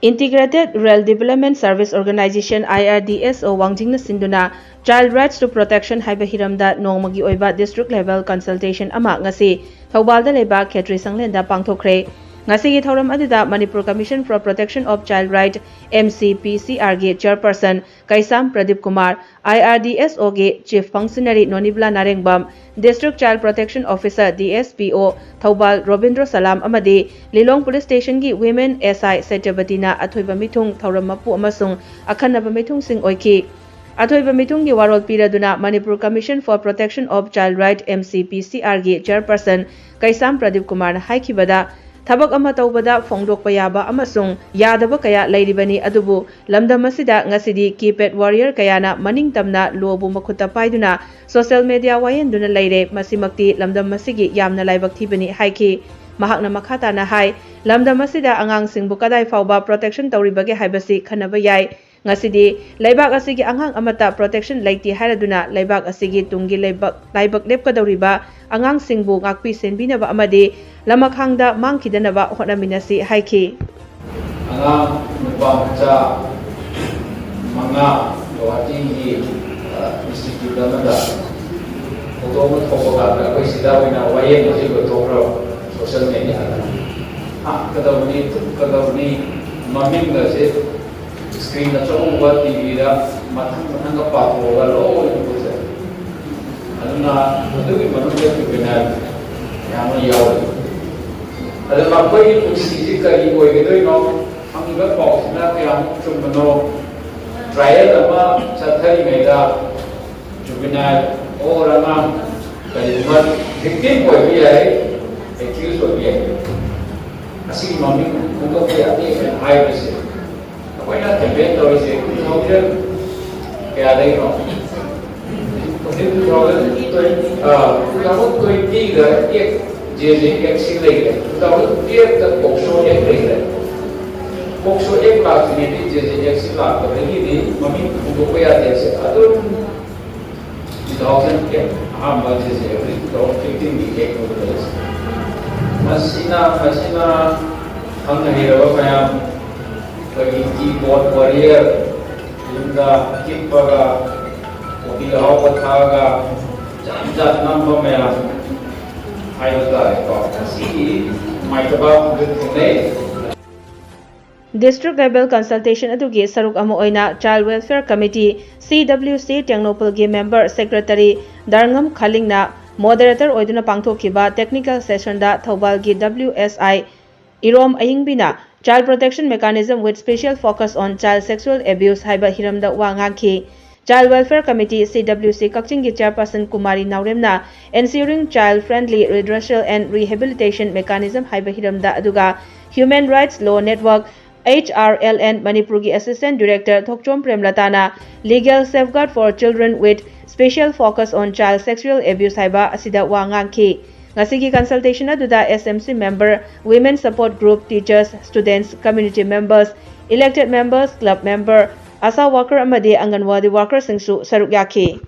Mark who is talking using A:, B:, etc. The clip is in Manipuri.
A: Integrated Rural Development Service Organization IRDSO Wangjingna Sinduna Child Rights to Protection haiba hiramda nongmagi oiba district level consultation ama ngasi Thaubalda leba Khetri Sanglenda pangthokre ngasi gi thauram aduda Manipur Commission for Protection of Child Right MCPCR ge chairperson Kaisam Pradipkumar IRDSO ge chief functionary Nonibla Narengbam District Child Protection Officer DSPO Thaubal Robindra Salam amadi Lilong Police Station gi Women SI Setyabatina athoiba mithung thauram mapu amasung akhanaba mithung sing oiki athoiba mithung gi warol piraduna Manipur Commission for Protection of Child Right MCPCR gi chairperson Kaisam Pradipkumar haikibada Thabak ama taubada fongdokpa yaba amasung yadaba kaya lairibani adubu lamdam asida ngasidi Keypad warrior kayana maning tamna lobu makhuta paiduna social media Wayenduna Leire masimakti lamdam masigi yamna laibak thibani haiki mahakna makhata na hai lamdam asida angang singbu kadai fauba protection tawribage haibasi khanaba yai ngasidi laibak asigi angang amata protection laiti hairaduna laibak asigi tungi laibak lepkadawriba angang singbu ngakpi senbinaba amadi Lamakhangda mangkidanaba honaminasi haiki
B: angang nupacha manga Guwahati institute amada photo thokoga koi sida wina wayen hoji ko thokro social media kadawni maming ga se screen na chongwa tv da mathang ga pathoga lo ko se aduna adugi manungga kibina yama yaw ada makwai posisi kari oigedoi hangga pausna kayam chumno trial ama chathari meda juvenile orama kalimat victim hoibi hai accused hoibi hai asi mami ko ke ati hai bese apaina campaign tori se 2000 kaya dai no 2020 ga ek JJ Exi Leire, tahu dia tak boxo ek Leire, boxo ek lagi ni JJ Exi lagi, lagi ni mami untuk kaya dia se, aduh, 2000 ke, hamba JJ Exi, 2015 ni ek untuk masina, hang hero kaya bagi keyboard warrior, hingga kipaga, oki awat haga, jat nama maya.
A: District level consultation adugi saruk ama oina Child Welfare Committee CWC Tengnopal gi member secretary Darngam Khalingna moderator oiduna pangthokiba technical session da Thobal gi WSI Irom Ayingbina child protection mechanism with special focus on child sexual abuse haiba hiramda wa ngaki Child Welfare Committee CWC Kakching Chairperson Kumari Nauremna ensuring child-friendly redressal and rehabilitation mechanism haiba hiramda aduga Human Rights Law Network HRLN Manipurgi Assistant Director Thokchom Premlatana Legal Safeguard for Children with special focus on child sexual abuse haiba asida wa ngangki ngasigi consultation aduda SMC member women support group teachers students community members elected members club member Asa worker amadi Anganwadi worker singsu saruk yaki